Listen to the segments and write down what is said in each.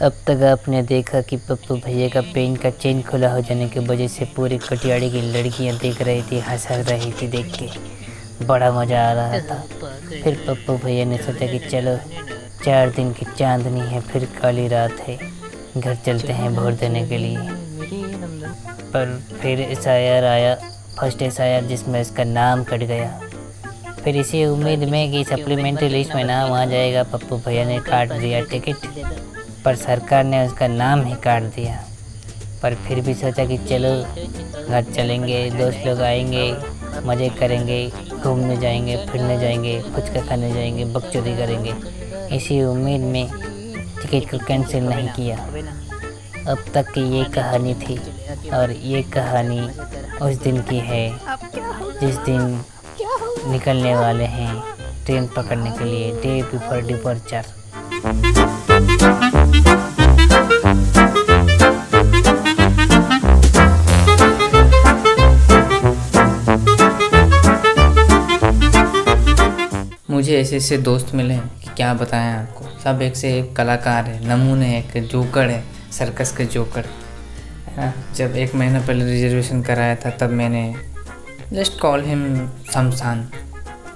अब तक आपने देखा कि पप्पू भैया का पेन का चेन खुला हो जाने की वजह से पूरी कटियाड़ी की लड़कियां देख रही थी, हंस रही थी। देख के बड़ा मज़ा आ रहा था। फिर पप्पू भैया ने सोचा कि चलो 4 दिन की चांदनी है, फिर काली रात है, घर चलते हैं वोट देने के लिए। पर फिर SIR आया, फर्स्ट SIR, जिसमें इसका नाम कट गया। फिर इसी उम्मीद में कि सप्लीमेंट्री लिस्ट में नाम आ जाएगा, पप्पू भैया ने काट दिया टिकट, पर सरकार ने उसका नाम ही काट दिया। पर फिर भी सोचा कि चलो घर चलेंगे, दोस्त लोग आएंगे, मज़े करेंगे, घूमने जाएंगे, फिरने जाएंगे, फुचका खाने जाएंगे, बकचोदी करेंगे। इसी उम्मीद में टिकट को कैंसिल नहीं किया। अब तक की ये कहानी थी, और ये कहानी उस दिन की है जिस दिन निकलने वाले हैं ट्रेन पकड़ने के लिए, डे बिफोर डिपार्चर। मुझे ऐसे ऐसे दोस्त मिले कि क्या बताएं आपको। सब एक से एक कलाकार है, नमूने, एक जोकर है, सर्कस के जोकर है ना। जब 1 महीना पहले रिजर्वेशन कराया था तब मैंने जस्ट कॉल हिम शमशान।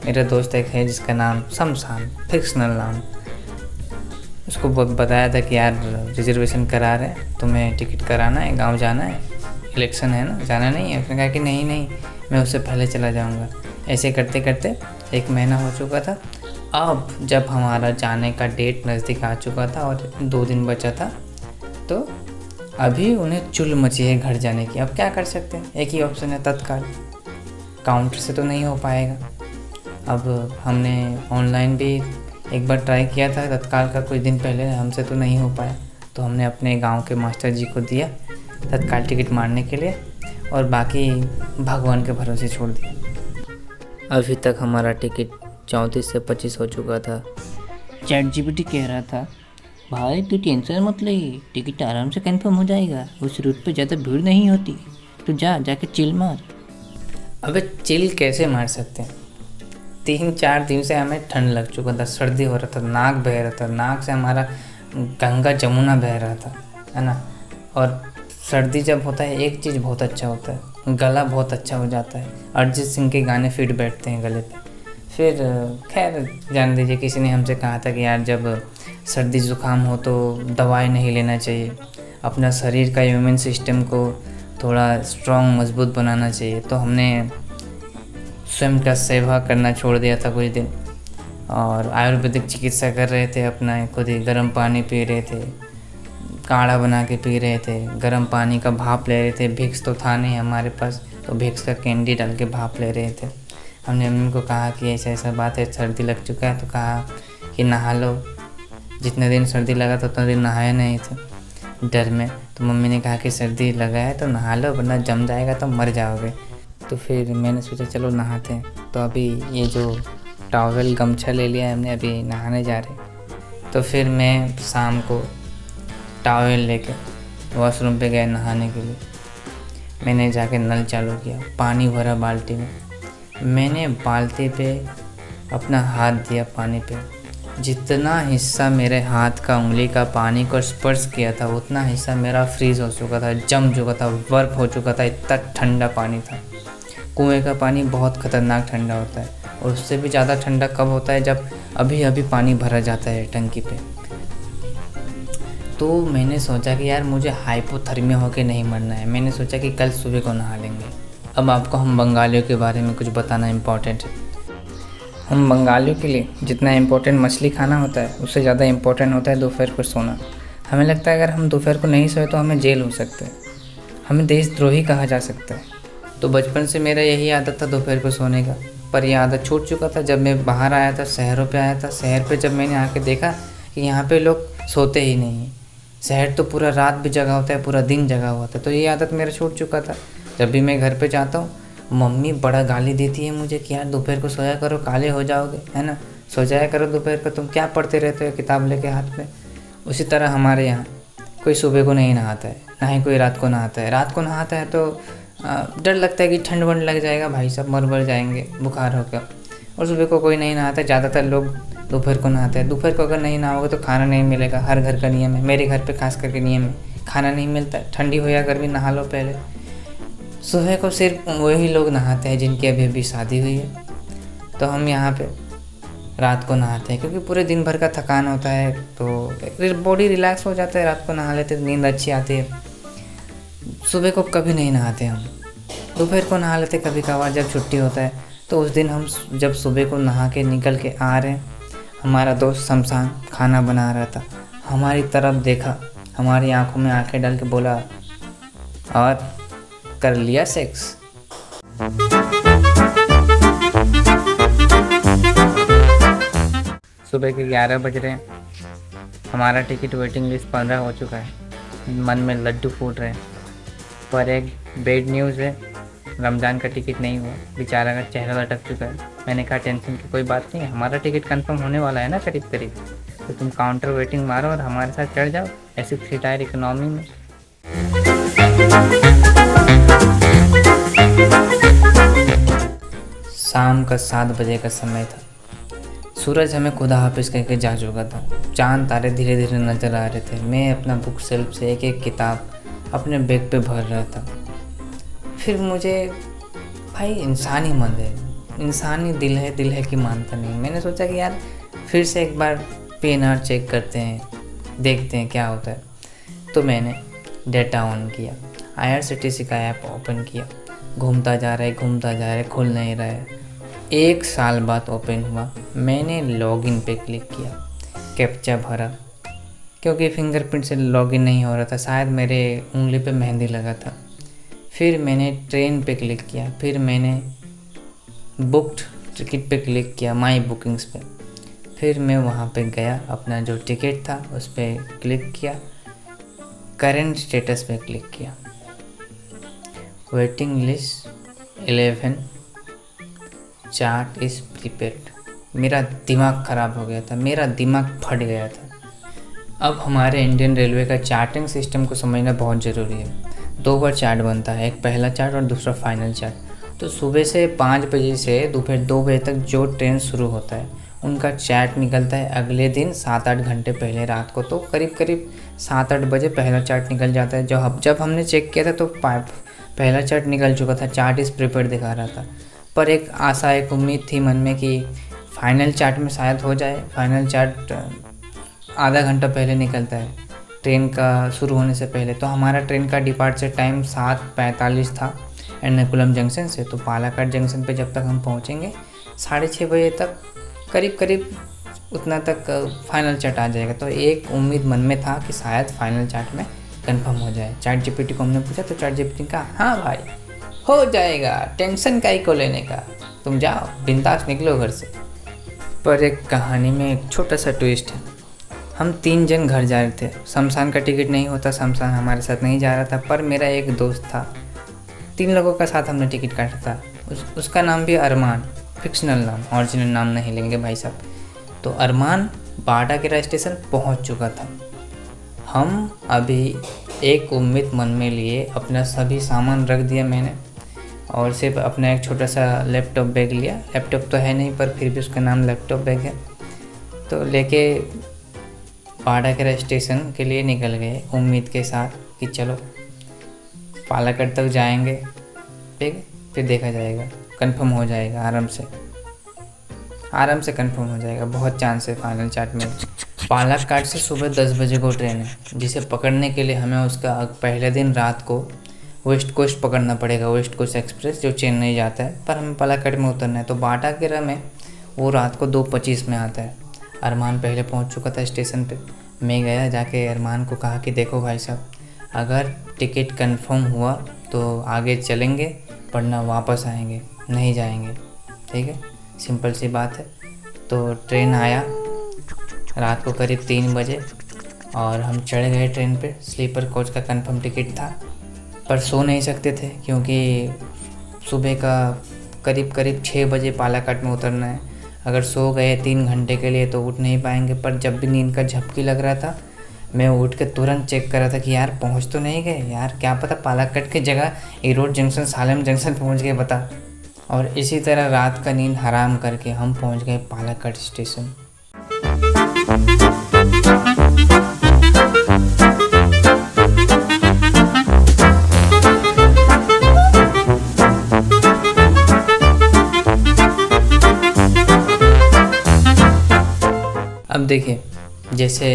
मेरा दोस्त एक है जिसका नाम शमशान, फिक्शनल नाम। उसको बताया था कि यार रिजर्वेशन करा रहे हैं, तुम्हें टिकट कराना है, गांव जाना है, इलेक्शन है ना, जाना नहीं है। उसने कहा कि नहीं नहीं, मैं उससे पहले चला जाऊंगा। ऐसे करते करते 1 महीना हो चुका था। अब जब हमारा जाने का डेट नज़दीक आ चुका था और 2 दिन बचा था, तो अभी उन्हें चुल मची है घर जाने की। अब क्या कर सकते हैं, एक ही ऑप्शन है, तत्काल। काउंटर से तो नहीं हो पाएगा। अब हमने ऑनलाइन भी एक बार ट्राई किया था तत्काल का, कुछ दिन पहले, हमसे तो नहीं हो पाया। तो हमने अपने गांव के मास्टर जी को दिया तत्काल टिकट मारने के लिए, और बाकी भगवान के भरोसे छोड़ दिया। अभी तक हमारा टिकट 34 से 25 हो चुका था। ChatGPT कह रहा था, भाई तू टेंशन मत ले, टिकट आराम से कंफर्म हो जाएगा, उस रूट पे ज़्यादा भीड़ नहीं होती, तू जाके चिल मार। अबे चिल कैसे मार सकते हैं? 3-4 दिन से हमें ठंड लग चुका था, सर्दी हो रहा था, नाक बह रहा था, नाक से हमारा गंगा जमुना बह रहा था, है ना। और सर्दी जब होता है एक चीज़ बहुत अच्छा होता है, गला बहुत अच्छा हो जाता है। अरिजीत सिंह के गाने फिट बैठते हैं गले पे। फिर खैर जान दीजिए, किसी ने हमसे कहा था कि यार जब सर्दी ज़ुकाम हो तो दवाई नहीं लेना चाहिए, अपना शरीर का इम्यून सिस्टम को थोड़ा स्ट्रॉन्ग मजबूत बनाना चाहिए। तो हमने स्वयं का सेवा करना छोड़ दिया था कुछ दिन, और आयुर्वेदिक चिकित्सा कर रहे थे अपना। खुद ही गर्म पानी पी रहे थे, काढ़ा बना के पी रहे थे, गर्म पानी का भाप ले रहे थे। विक्स तो था नहीं हमारे पास, तो विक्स का कैंडी डाल के भाप ले रहे थे। हमने मम्मी को कहा कि ऐसा ऐसा बात है, सर्दी लग चुका है, तो कहा कि नहा लो। जितने दिन सर्दी लगा था उतना दिन नहाए नहीं थे डर में। तो मम्मी ने कहा कि सर्दी लगा है तो नहा लो, वरना जम जाएगा तो मर जाओगे। तो फिर मैंने सोचा चलो नहाते हैं। तो अभी ये जो टॉवल गमछा ले लिया है हमने, अभी नहाने जा रहे। तो फिर मैं शाम को टॉवल लेके वॉशरूम पे गया नहाने के लिए। मैंने जाके नल चालू किया, पानी भरा बाल्टी में। मैंने बाल्टी पे अपना हाथ दिया पानी पे, जितना हिस्सा मेरे हाथ का उंगली का पानी को स्पर्श किया था उतना हिस्सा मेरा फ्रीज़ हो चुका था, जम चुका था, बर्फ़ हो चुका था। इतना ठंडा पानी था। कुएं का पानी बहुत ख़तरनाक ठंडा होता है, और उससे भी ज़्यादा ठंडा कब होता है, जब अभी अभी पानी भरा जाता है टंकी पे। तो मैंने सोचा कि यार मुझे हाइपोथर्मिया होके नहीं मरना है। मैंने सोचा कि कल सुबह को नहा लेंगे। अब आपको हम बंगालियों के बारे में कुछ बताना इम्पोर्टेंट है। हम बंगालियों के लिए जितना इम्पोर्टेंट मछली खाना होता है, उससे ज़्यादा इम्पोर्टेंट होता है दोपहर को सोना। हमें लगता है अगर हम दोपहर को नहीं सोए तो हमें जेल हो सकता है, हमें देशद्रोही कहा जा सकता है। तो बचपन से मेरा यही आदत था दोपहर को सोने का, पर यह आदत छूट चुका था जब मैं बाहर आया था, शहरों पे आया था। शहर पे जब मैंने आके देखा कि यहाँ पे लोग सोते ही नहीं हैं। शहर तो पूरा रात भी जगा होता है, पूरा दिन जगा हुआ था। तो ये आदत मेरा छूट चुका था। जब भी मैं घर पे जाता हूँ, मम्मी बड़ा गाली देती है मुझे कि यार दोपहर को सोया करो, काले हो जाओगे, है ना, सो जाया करो दोपहर को, तुम क्या पढ़ते रहते हो किताब लेके हाथ में। उसी तरह हमारे यहाँ कोई सुबह को नहीं नहाता है, ना ही कोई रात को नहाता है। रात को नहाता है तो डर लगता है कि ठंड वंड लग जाएगा, भाई साहब मर जाएंगे बुखार होकर। और सुबह को कोई नहीं नहाता। ज़्यादातर लोग दोपहर को नहाते हैं। दोपहर को अगर नहीं नहाओगे तो खाना नहीं मिलेगा, हर घर का नियम है, मेरे घर पे खास करके नियम है, खाना नहीं मिलता है, ठंडी हो या गर्मी नहा लो पहले। सुबह को सिर्फ वही लोग नहाते हैं जिनकी अभी अभी शादी हुई है, तो हम यहाँ पे रात को नहाते हैं क्योंकि पूरे दिन भर का थकान होता है तो बॉडी रिलैक्स हो जाता है, रात को नहा लेते तो नींद अच्छी आती है। सुबह को कभी नहीं नहाते हम, दोपहर को नहा लेते कभी कभार जब छुट्टी होता है। तो उस दिन हम जब सुबह को नहा के निकल के आ रहे हैं, हमारा दोस्त शमशान खाना बना रहा था, हमारी तरफ देखा, हमारी आंखों में आंखें डाल के बोला, और कर लिया सेक्स। सुबह के 11 बज रहे हैं, हमारा टिकट वेटिंग लिस्ट 15 हो चुका है, मन में लड्डू फूट रहे हैं। पर एक बैड न्यूज़ है, रमज़ान का टिकट नहीं हुआ, बेचारा का चेहरा लटक चुका है। मैंने कहा टेंशन की कोई बात नहीं है, हमारा टिकट कंफर्म होने वाला है ना करीब करीब, तो तुम काउंटर वेटिंग मारो और हमारे साथ चढ़ जाओ ऐसी 3 टायर इकोनॉमी में। शाम का 7 बजे का समय था, सूरज हमें खुदा हाफिज़ कह के जा चुका था, चांद तारे धीरे धीरे नज़र आ रहे थे। मैं अपना बुक शेल्फ से एक एक किताब अपने बैग पे भर रहा था। फिर मुझे भाई इंसानी मन है, इंसानी दिल है कि मानता नहीं। मैंने सोचा कि यार फिर से एक बार पीएनआर चेक करते हैं, देखते हैं क्या होता है। तो मैंने डेटा ऑन किया, IRCTC का ऐप ओपन किया, घूमता जा रहा है, खुल नहीं रहा है। 1 साल बाद ओपन हुआ, मैंने लॉगिन पे क्लिक किया, कैप्चा भरा क्योंकि फिंगरप्रिंट से लॉगिन नहीं हो रहा था, शायद मेरे उंगली पे मेहंदी लगा था। फिर मैंने ट्रेन पे क्लिक किया, फिर मैंने बुक्ड टिकट पे क्लिक किया, माई बुकिंग्स पे। फिर मैं वहाँ पे गया, अपना जो टिकट था उस पर क्लिक किया, करंट स्टेटस पे क्लिक किया, waiting list 11, chart is prepaid. मेरा दिमाग ख़राब हो गया था, मेरा दिमाग फट गया था। अब हमारे इंडियन रेलवे का चार्टिंग सिस्टम को समझना बहुत ज़रूरी है। 2 बार चार्ट बनता है, एक पहला चार्ट और दूसरा फाइनल चार्ट। तो सुबह से 5 बजे से दोपहर 2 बजे तक जो ट्रेन शुरू होता है उनका चार्ट निकलता है अगले दिन 7-8 घंटे पहले रात को। तो करीब 7-8 बजे पहला चार्ट निकल जाता है। जब हमने चेक किया था तो पहला चार्ट निकल चुका था, चार्ट इज़ प्रिपेयर्ड दिखा रहा था। पर एक आशा, एक उम्मीद थी मन में कि फाइनल चार्ट में शायद हो जाए। फाइनल चार्ट आधा घंटा पहले निकलता है ट्रेन का शुरू होने से पहले। तो हमारा ट्रेन का डिपार्चर टाइम 7:45 था एर्नाकुलम जंक्शन से। तो पालाकाड जंक्शन पे जब तक हम पहुंचेंगे 6:30 बजे तक करीब उतना तक फाइनल चार्ट आ जाएगा। तो एक उम्मीद मन में था कि शायद फाइनल चार्ट में कंफर्म हो जाए। चैट जीपीटी को हमने पूछा तो चैट जीपीटी कहा, हाँ भाई हो जाएगा, टेंशन काहे को लेने का, तुम जाओ बिंदास निकलो घर से। पर एक कहानी में एक छोटा सा ट्विस्ट है। हम 3 जन घर जा रहे थे, शमशान का टिकट नहीं होता, शमशान हमारे साथ नहीं जा रहा था, पर मेरा एक दोस्त था, 3 लोगों का साथ हमने टिकट काटा था। उसका नाम भी अरमान, फिक्शनल नाम, ओरिजिनल नाम नहीं लेंगे भाई साहब। तो अरमान बाडाकेरा स्टेशन पहुंच चुका था। हम अभी एक उम्मीद मन में लिए, अपना सभी सामान रख दिया मैंने और सिर्फ अपना एक छोटा सा लैपटॉप बैग लिया। लैपटॉप तो है नहीं पर फिर भी उसका नाम लैपटॉप बैग है। तो लेके बाडाकेरा स्टेशन के लिए निकल गए उम्मीद के साथ कि चलो पालाकड़ तक जाएंगे, ठीक, फिर देखा जाएगा, कंफर्म हो जाएगा, आराम से कंफर्म हो जाएगा, बहुत चांस है फाइनल चार्ट में। पालाकाड से सुबह 10 बजे को ट्रेन है, जिसे पकड़ने के लिए हमें उसका पहले दिन रात को वेस्ट कोस्ट पकड़ना पड़ेगा, वेस्ट कोस्ट एक्सप्रेस जो चेन्नई जाता है, पर हमें पालाकाड में उतरना है। तो बाडाकेरा में वो रात को 2:25 में आता है। अरमान पहले पहुंच चुका था स्टेशन पे। मैं गया, जाके अरमान को कहा कि देखो भाई साहब, अगर टिकट कंफर्म हुआ तो आगे चलेंगे, वरना वापस आएंगे, नहीं जाएंगे, ठीक है, सिंपल सी बात है। तो ट्रेन आया रात को करीब 3 बजे और हम चढ़ गए ट्रेन पे। स्लीपर कोच का कंफर्म टिकट था, पर सो नहीं सकते थे क्योंकि सुबह का करीब 6 बजे पालाकाड में उतरना है। अगर सो गए 3 घंटे के लिए तो उठ नहीं पाएंगे। पर जब भी नींद का झपकी लग रहा था, मैं उठ के तुरंत चेक कर रहा था कि यार पहुंच तो नहीं गए, यार क्या पता पालाकाड की जगह ईरोड जंक्शन, सालेम जंक्शन पहुंच गए बता। और इसी तरह रात का नींद हराम करके हम पहुंच गए पालाकाड स्टेशन। देखिए, जैसे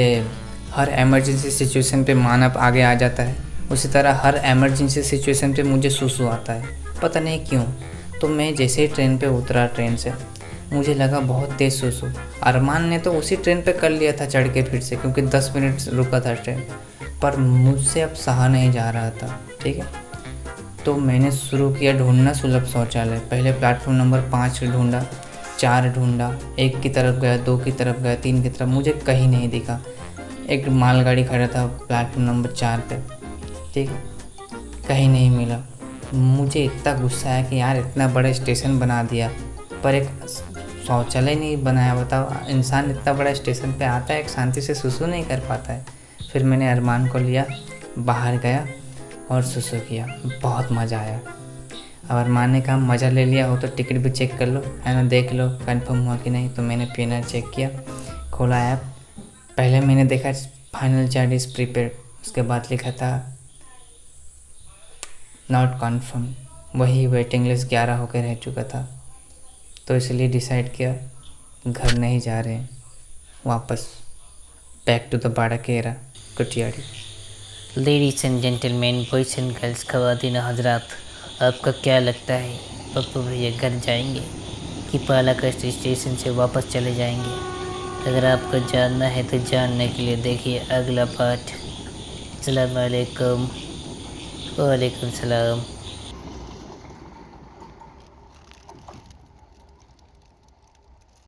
हर इमरजेंसी सिचुएशन पे मानव आगे आ जाता है, उसी तरह हर इमरजेंसी सिचुएशन पे मुझे सुसु आता है, पता नहीं क्यों। तो मैं जैसे ही ट्रेन पे उतरा, ट्रेन से मुझे लगा बहुत तेज़ सुसु। अरमान ने तो उसी ट्रेन पे कर लिया था चढ़ के फिर से, क्योंकि 10 मिनट रुका था ट्रेन, पर मुझसे अब सहा नहीं जा रहा था। ठीक है, तो मैंने शुरू किया ढूंढना सुलभ शौचालय। पहले प्लेटफॉर्म नंबर 5 ढूंढा, 4 ढूंढा, 1 की तरफ गया, 2 की तरफ गया, 3 की तरफ, मुझे कहीं नहीं दिखा। एक मालगाड़ी खड़ा था प्लेटफॉर्म नंबर 4 पे, ठीक है, कहीं नहीं मिला। मुझे इतना गुस्सा आया कि यार इतना बड़ा स्टेशन बना दिया पर एक शौचालय नहीं बनाया। बताओ, इंसान इतना बड़ा स्टेशन पे आता है, एक शांति से सुसु नहीं कर पाता है। फिर मैंने अरमान को लिया, बाहर गया और सुसु किया, बहुत मज़ा आया। अब अरमान ने कहा मज़ा ले लिया हो तो टिकट भी चेक कर लो, है ना, देख लो कंफर्म हुआ कि नहीं। तो मैंने पीनर चेक किया, खोला ऐप, पहले मैंने देखा फाइनल चार्ज इज़ प्रीपेड, उसके बाद लिखा था नॉट कन्फर्म, वही वेटिंग लिस्ट 11 होकर रह चुका था। तो इसलिए डिसाइड किया घर नहीं जा रहे हैं, वापस back to the Badakera Kuttiadi. Ladies and gentleman, boys and girls, ख़वातीन हजरात, आपका क्या लगता है पप्पू भैया घर जाएंगे कि पालाकस्ट स्टेशन से वापस चले जाएंगे? अगर आपको जानना है तो जानने के लिए देखिए अगला पार्ट। अस्सलाम वालेकुम। वालेकुम सलाम।